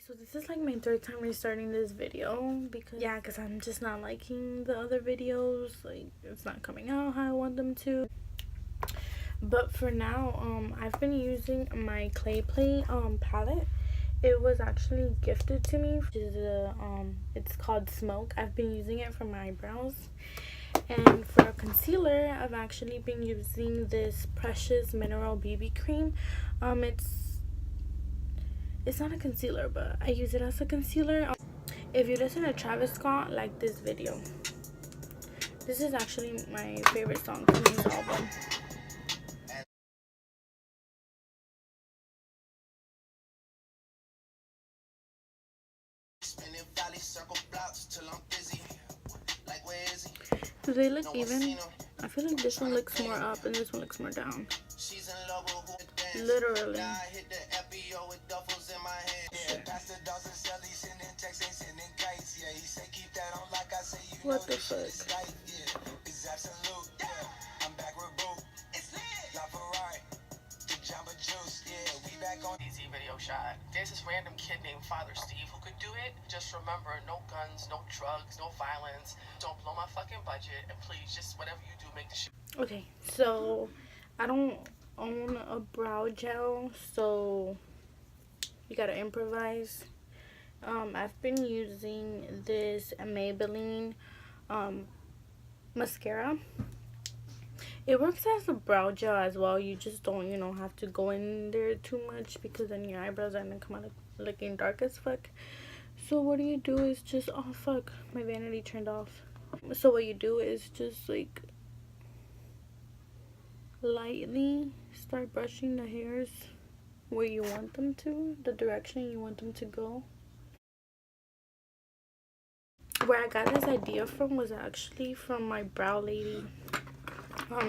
So this is like my third time restarting this video because I'm just not liking the other videos. Like, it's not coming out how I want them to. But for now, I've been using my clay plate palette. It was actually gifted to me. It's called Smoke. I've been using it for my eyebrows. And for a concealer, I've actually been using this Precious Mineral BB cream. It's not a concealer, but I use it as a concealer. If you listen to Travis Scott, like this video. This is actually my favorite song from his album. Do they look even? I feel like this one looks more up and this one looks more down. Literally. What the fuck? Easy video shot. There's this random kid named Father Steve who could do it. Just remember, no guns, no drugs, no violence. Don't blow my fucking budget, and please, just whatever you do, make the shit. Okay, so I don't own a brow gel, so you gotta improvise. I've been using this Maybelline mascara. It works as a brow gel as well. You just don't, have to go in there too much because then your eyebrows are gonna come out looking dark as fuck. So what you do is just, oh fuck, my vanity turned off. So what you do is just like lightly start brushing the hairs where you want them to, the direction you want them to go. Where I got this idea from was actually from my brow lady.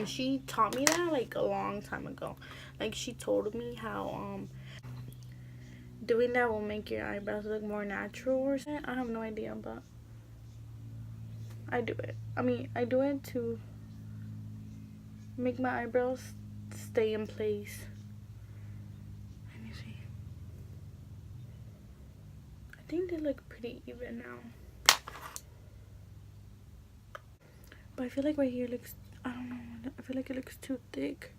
She taught me that like a long time ago. Like, she told me how doing that will make your eyebrows look more natural or something. I have no idea, but I do it. I do it to make my eyebrows stay in place. Let me see. I think they look pretty even now. But I feel like right here looks, I don't know, I feel like it looks too thick.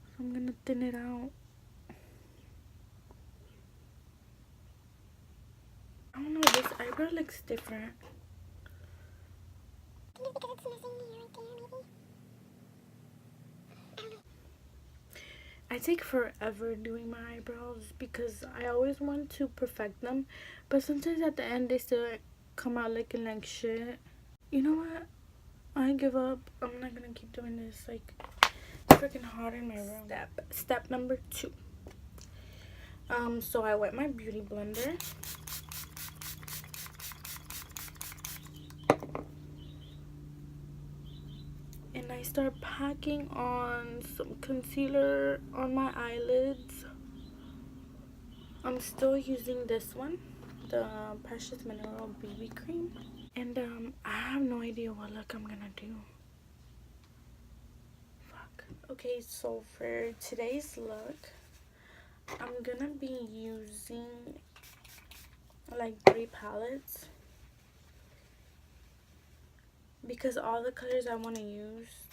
So I'm gonna thin it out. I don't know, this eyebrow looks different. I take forever doing my eyebrows because I always want to perfect them, but sometimes at the end they still come out looking like shit. You know what? I give up. I'm not gonna keep doing this. Like, it's freaking hot in my room. Step number 2. So I wet my beauty blender. And I start packing on some concealer on my eyelids. I'm still using this one, the Precious Mineral BB cream. And I have no idea what look I'm gonna do. Fuck. Okay, so for today's look, I'm gonna be using like 3 palettes because all the colors I want to use,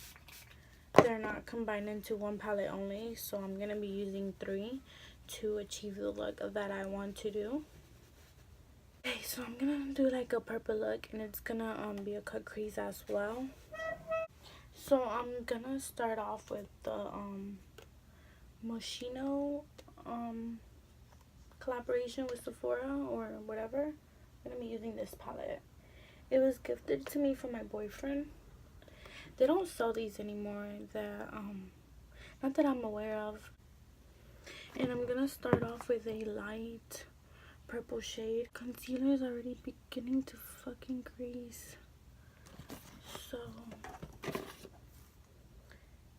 they're not combined into one palette only. So I'm gonna be using 3 to achieve the look that I want to do. Okay, so I'm gonna do like a purple look, and it's gonna be a cut crease as well. So I'm gonna start off with the Moschino collaboration with Sephora or whatever. I'm gonna be using this palette. It was gifted to me from my boyfriend. They don't sell these anymore, that not that I'm aware of. And I'm gonna start off with a light purple shade. Concealer is already beginning to fucking crease, so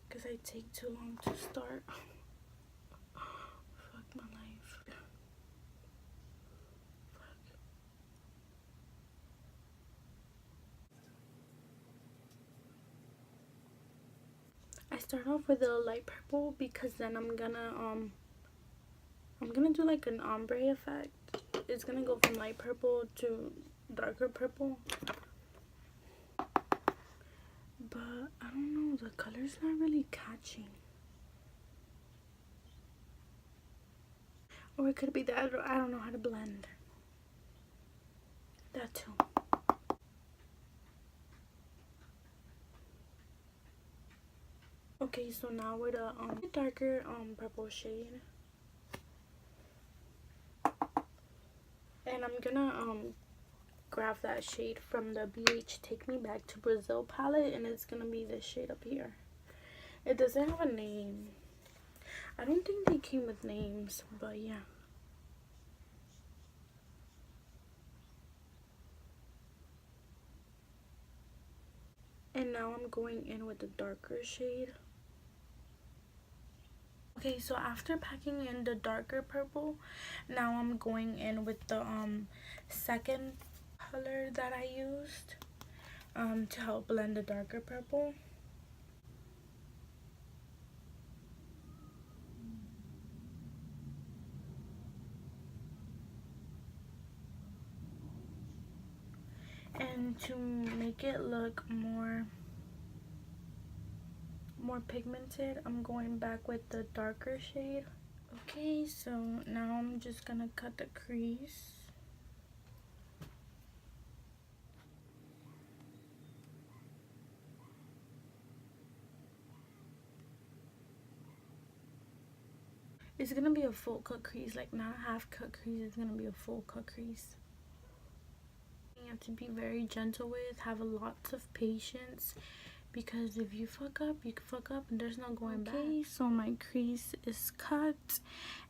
because I take too long to start. Fuck my life. Fuck. I start off with a light purple because then I'm gonna I'm gonna do like an ombre effect. It's gonna go from light purple to darker purple. But I don't know, the color's not really catching. Or it could be that I don't know how to blend. That too. Okay, so now with a darker purple shade. And I'm gonna grab that shade from the BH Take Me Back to Brazil palette, and it's gonna be this shade up here. It doesn't have a name. I don't think they came with names, but yeah. And now I'm going in with the darker shade. Okay, so after packing in the darker purple, now I'm going in with the second color that I used to help blend the darker purple. And to make it look more pigmented, I'm going back with the darker shade. Okay, so now I'm just gonna cut the crease. It's gonna be a full cut crease, like not a half cut crease, it's gonna be a full cut crease. You have to be very gentle with, have a lot of patience, because if you fuck up, you can fuck up and there's no going back. Okay, so my crease is cut.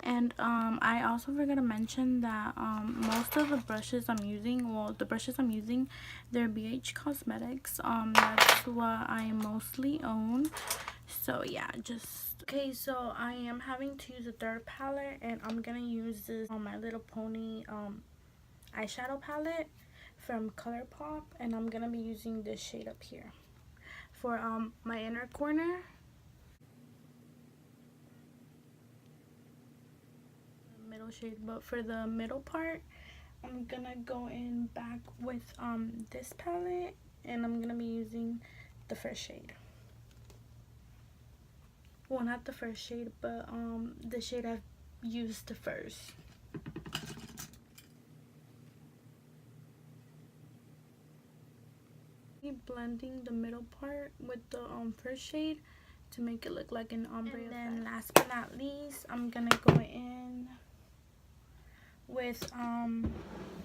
And I also forgot to mention that most of the brushes I'm using, well, the brushes I'm using, they're BH Cosmetics. That's what I mostly own. So yeah, just okay. So I am having to use a third palette, and I'm gonna use this on My Little Pony eyeshadow palette from ColourPop, and I'm gonna be using this shade up here for my inner corner. Middle shade, but for the middle part, I'm gonna go in back with this palette, and I'm gonna be using the first shade. Well, not the first shade, but the shade I've used the first. Blending the middle part with the first shade to make it look like an ombre effect. And then last but not least, I'm gonna go in with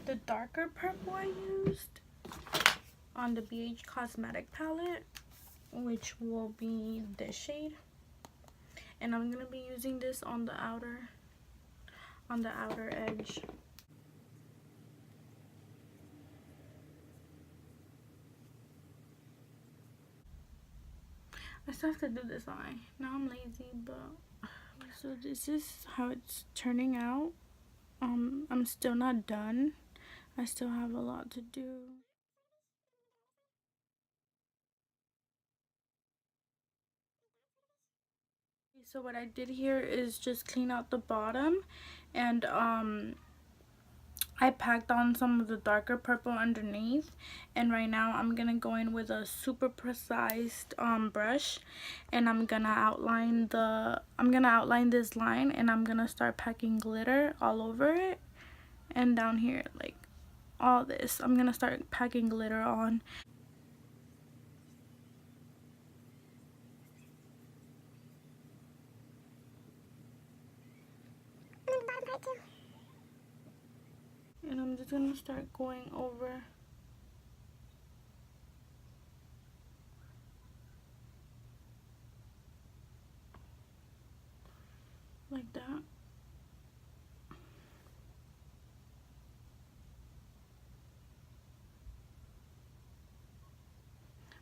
the darker purple I used on the BH Cosmetic palette, which will be this shade. And I'm gonna be using this on the outer edge. I still have to do this eye. Now I'm lazy, but so this is how it's turning out. I'm still not done. I still have a lot to do. So what I did here is just clean out the bottom, and I packed on some of the darker purple underneath, and right now I'm gonna go in with a super precise brush, and I'm gonna outline this line, and I'm gonna start packing glitter all over it, and down here, like all this, I'm gonna start packing glitter on. And I'm just gonna start going over like that.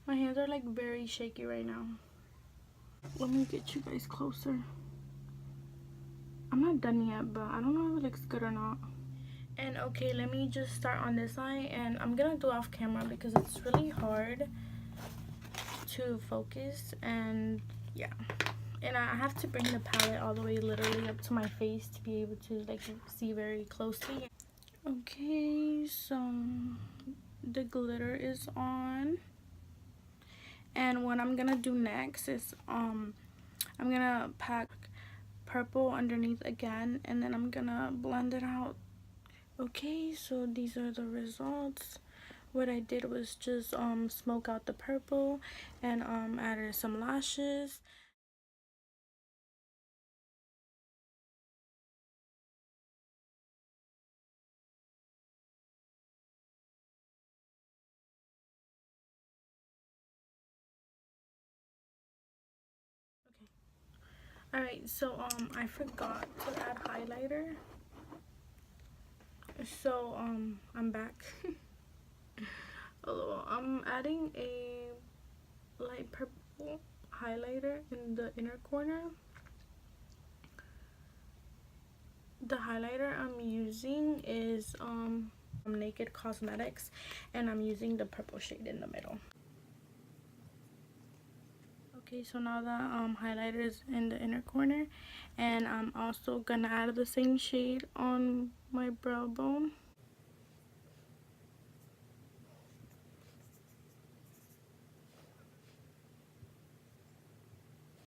My hands are like very shaky right now. Let me get you guys closer. I'm not done yet, but I don't know if it looks good or not. And okay, let me just start on this eye, and I'm gonna do off camera because it's really hard to focus, and yeah. And I have to bring the palette all the way literally up to my face to be able to like see very closely. Okay, so the glitter is on. And what I'm gonna do next is I'm gonna pack purple underneath again, and then I'm gonna blend it out. Okay, so these are the results. What I did was just smoke out the purple and added some lashes. Okay. Alright, so I forgot to add highlighter. So I'm back. Although I'm adding a light purple highlighter in the inner corner. The highlighter I'm using is Naked Cosmetics, and I'm using the purple shade in the middle. Okay, so now the highlighter is in the inner corner, and I'm also gonna add the same shade on my brow bone.